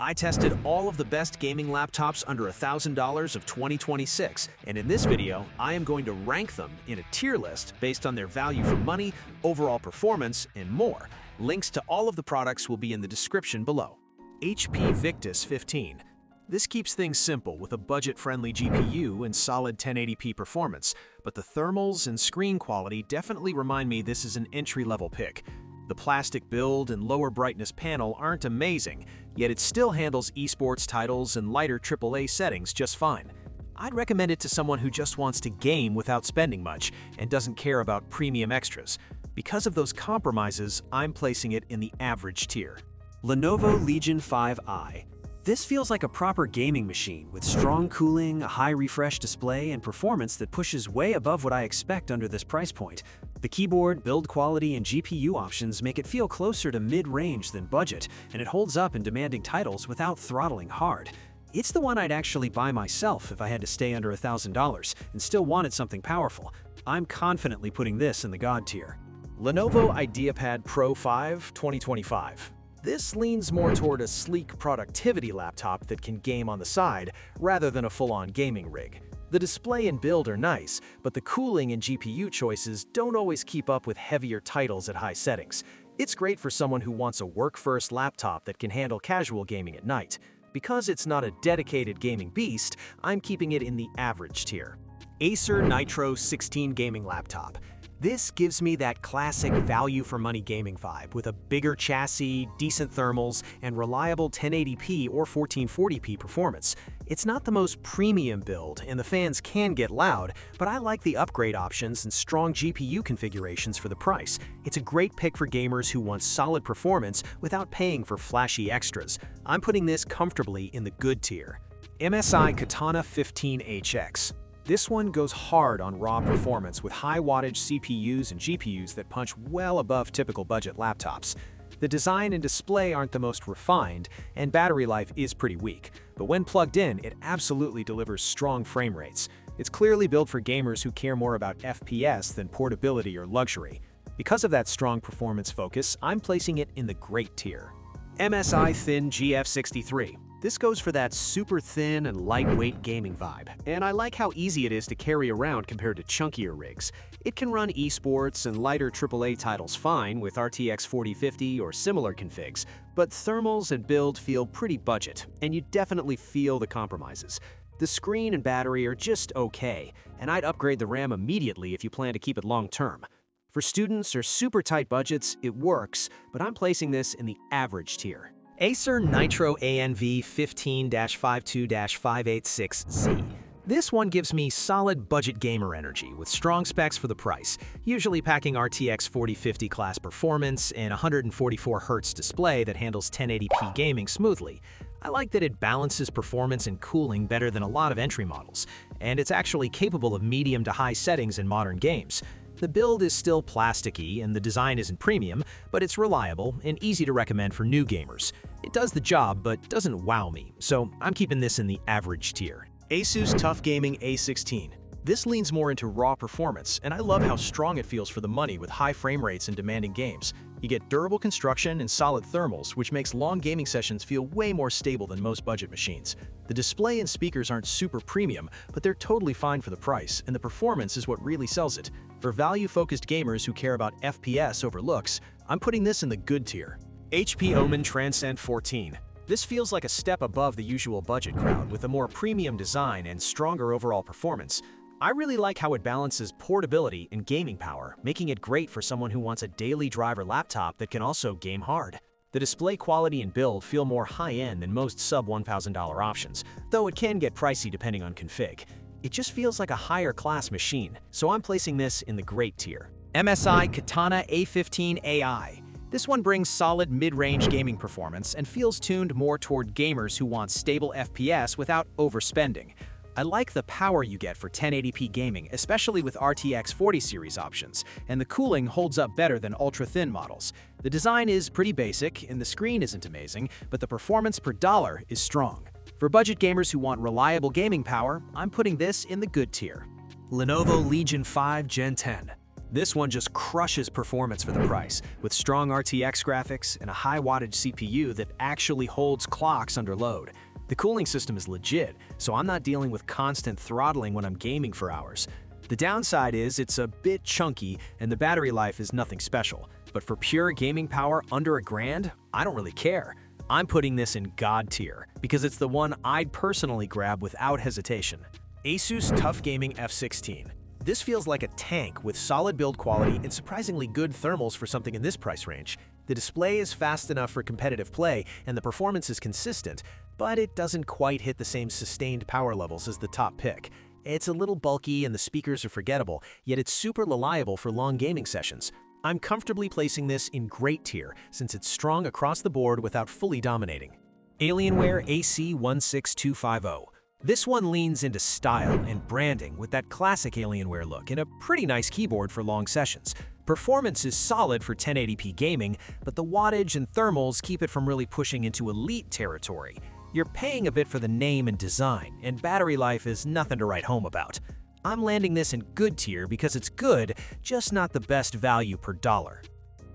I tested all of the best gaming laptops under $1,000 of 2026, and in this video, I am going to rank them in a tier list based on their value for money, overall performance, and more. Links to all of the products will be in the description below. HP Victus 15. This keeps things simple with a budget-friendly GPU and solid 1080p performance, but the thermals and screen quality definitely remind me this is an entry-level pick. The plastic build and lower brightness panel aren't amazing, yet it still handles esports titles and lighter AAA settings just fine. I'd recommend it to someone who just wants to game without spending much and doesn't care about premium extras. Because of those compromises, I'm placing it in the average tier. Lenovo Legion 5i. This feels like a proper gaming machine with strong cooling, a high refresh display, and performance that pushes way above what I expect under this price point. The keyboard, build quality, and GPU options make it feel closer to mid-range than budget, and it holds up in demanding titles without throttling hard. It's the one I'd actually buy myself if I had to stay under $1,000 and still wanted something powerful. I'm confidently putting this in the God tier. Lenovo IdeaPad Pro 5 2025. This leans more toward a sleek productivity laptop that can game on the side rather than a full-on gaming rig. The display and build are nice, but the cooling and GPU choices don't always keep up with heavier titles at high settings. It's great for someone who wants a work-first laptop that can handle casual gaming at night. Because it's not a dedicated gaming beast, I'm keeping it in the average tier. Acer Nitro 16 gaming laptop. This gives me that classic value-for-money gaming vibe with a bigger chassis, decent thermals, and reliable 1080p or 1440p performance. It's not the most premium build, and the fans can get loud, but I like the upgrade options and strong GPU configurations for the price. It's a great pick for gamers who want solid performance without paying for flashy extras. I'm putting this comfortably in the good tier. MSI Katana 15HX. This one goes hard on raw performance with high wattage CPUs and GPUs that punch well above typical budget laptops. The design and display aren't the most refined, and battery life is pretty weak, but when plugged in, it absolutely delivers strong frame rates. It's clearly built for gamers who care more about FPS than portability or luxury. Because of that strong performance focus, I'm placing it in the great tier. MSI Thin GF63. This goes for that super thin and lightweight gaming vibe, and I like how easy it is to carry around compared to chunkier rigs. It can run esports and lighter AAA titles fine with RTX 4050 or similar configs, but thermals and build feel pretty budget, and you definitely feel the compromises. The screen and battery are just okay, and I'd upgrade the RAM immediately if you plan to keep it long-term. For students or super tight budgets, it works, but I'm placing this in the average tier. Acer Nitro ANV 15-52-586Z. This one gives me solid budget gamer energy with strong specs for the price, usually packing RTX 4050 class performance and 144Hz display that handles 1080p gaming smoothly. I like that it balances performance and cooling better than a lot of entry models, and it's actually capable of medium to high settings in modern games. The build is still plasticky and the design isn't premium, but it's reliable and easy to recommend for new gamers. It does the job, but doesn't wow me, so I'm keeping this in the average tier. ASUS TUF Gaming A16. This leans more into raw performance, and I love how strong it feels for the money with high frame rates and demanding games. You get durable construction and solid thermals, which makes long gaming sessions feel way more stable than most budget machines. The display and speakers aren't super premium, but they're totally fine for the price, and the performance is what really sells it. For value-focused gamers who care about FPS over looks, I'm putting this in the good tier. HP Omen Transcend 14. This feels like a step above the usual budget crowd with a more premium design and stronger overall performance. I really like how it balances portability and gaming power, making it great for someone who wants a daily driver laptop that can also game hard. The display quality and build feel more high-end than most sub-$1,000 options, though it can get pricey depending on config. It just feels like a higher class machine, so I'm placing this in the great tier. MSI Katana A15 AI. This one brings solid mid-range gaming performance and feels tuned more toward gamers who want stable FPS without overspending. I like the power you get for 1080p gaming, especially with RTX 40 series options, and the cooling holds up better than ultra-thin models. The design is pretty basic, and the screen isn't amazing, but the performance per dollar is strong. For budget gamers who want reliable gaming power, I'm putting this in the good tier. Lenovo Legion 5 Gen 10. This one just crushes performance for the price, with strong RTX graphics and a high-wattage CPU that actually holds clocks under load. The cooling system is legit, so I'm not dealing with constant throttling when I'm gaming for hours. The downside is it's a bit chunky and the battery life is nothing special. But for pure gaming power under $1,000, I don't really care. I'm putting this in God tier, because it's the one I'd personally grab without hesitation. ASUS TUF Gaming F16. This feels like a tank with solid build quality and surprisingly good thermals for something in this price range. The display is fast enough for competitive play and the performance is consistent, but it doesn't quite hit the same sustained power levels as the top pick. It's a little bulky and the speakers are forgettable, yet it's super reliable for long gaming sessions. I'm comfortably placing this in great tier since it's strong across the board without fully dominating. Alienware AC16250. This one leans into style and branding with that classic Alienware look and a pretty nice keyboard for long sessions. Performance is solid for 1080p gaming, but the wattage and thermals keep it from really pushing into elite territory. You're paying a bit for the name and design, and battery life is nothing to write home about. I'm landing this in good tier because it's good, just not the best value per dollar.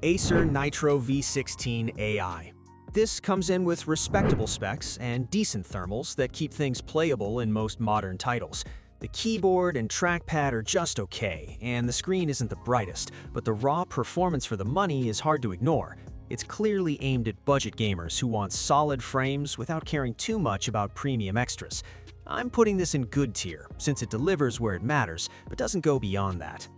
Acer Nitro V16 AI. This comes in with respectable specs and decent thermals that keep things playable in most modern titles. The keyboard and trackpad are just okay, and the screen isn't the brightest, but the raw performance for the money is hard to ignore. It's clearly aimed at budget gamers who want solid frames without caring too much about premium extras. I'm putting this in good tier, since it delivers where it matters, but doesn't go beyond that.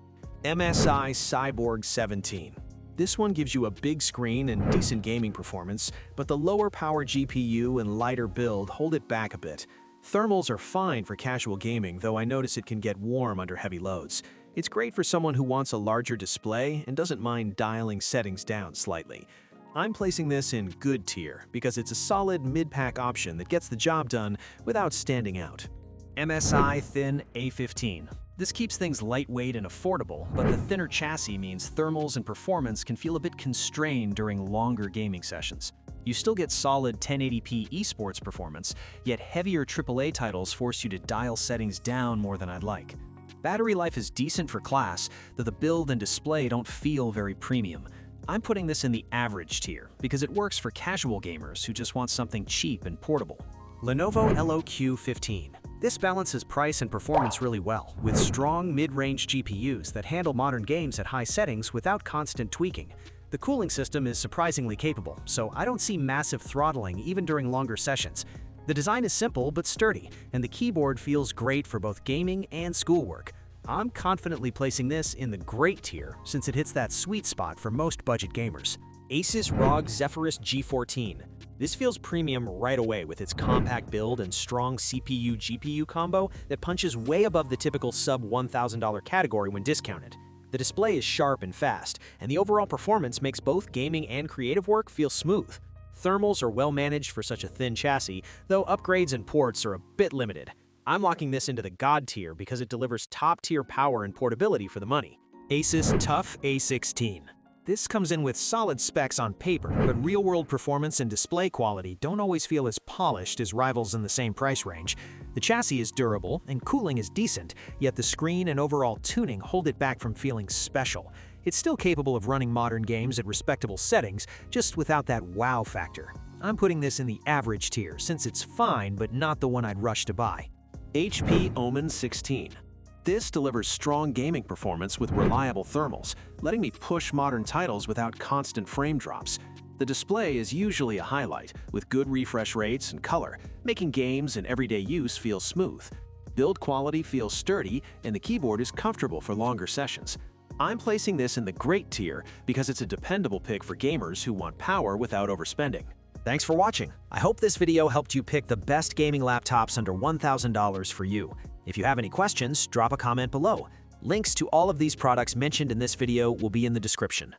MSI Cyborg 17. This one gives you a big screen and decent gaming performance, but the lower power GPU and lighter build hold it back a bit. Thermals are fine for casual gaming, though I notice it can get warm under heavy loads. It's great for someone who wants a larger display and doesn't mind dialing settings down slightly. I'm placing this in good tier because it's a solid mid-pack option that gets the job done without standing out. MSI Thin A15. This keeps things lightweight and affordable, but the thinner chassis means thermals and performance can feel a bit constrained during longer gaming sessions. You still get solid 1080p esports performance, yet heavier AAA titles force you to dial settings down more than I'd like. Battery life is decent for class, though the build and display don't feel very premium. I'm putting this in the average tier because it works for casual gamers who just want something cheap and portable. Lenovo LOQ15. This balances price and performance really well, with strong mid-range GPUs that handle modern games at high settings without constant tweaking. The cooling system is surprisingly capable, so I don't see massive throttling even during longer sessions. The design is simple but sturdy, and the keyboard feels great for both gaming and schoolwork. I'm confidently placing this in the great tier since it hits that sweet spot for most budget gamers. ASUS ROG Zephyrus G14. This feels premium right away with its compact build and strong CPU-GPU combo that punches way above the typical sub-$1,000 category when discounted. The display is sharp and fast, and the overall performance makes both gaming and creative work feel smooth. Thermals are well managed for such a thin chassis, though upgrades and ports are a bit limited. I'm locking this into the God tier because it delivers top-tier power and portability for the money. ASUS TUF A16. This comes in with solid specs on paper, but real-world performance and display quality don't always feel as polished as rivals in the same price range. The chassis is durable and cooling is decent, yet the screen and overall tuning hold it back from feeling special. It's still capable of running modern games at respectable settings, just without that wow factor. I'm putting this in the average tier since it's fine but not the one I'd rush to buy. HP Omen 16. This delivers strong gaming performance with reliable thermals, letting me push modern titles without constant frame drops. The display is usually a highlight, with good refresh rates and color, making games and everyday use feel smooth. Build quality feels sturdy, and the keyboard is comfortable for longer sessions. I'm placing this in the great tier because it's a dependable pick for gamers who want power without overspending. Thanks for watching. I hope this video helped you pick the best gaming laptops under $1,000 for you. If you have any questions, drop a comment below. Links to all of these products mentioned in this video will be in the description.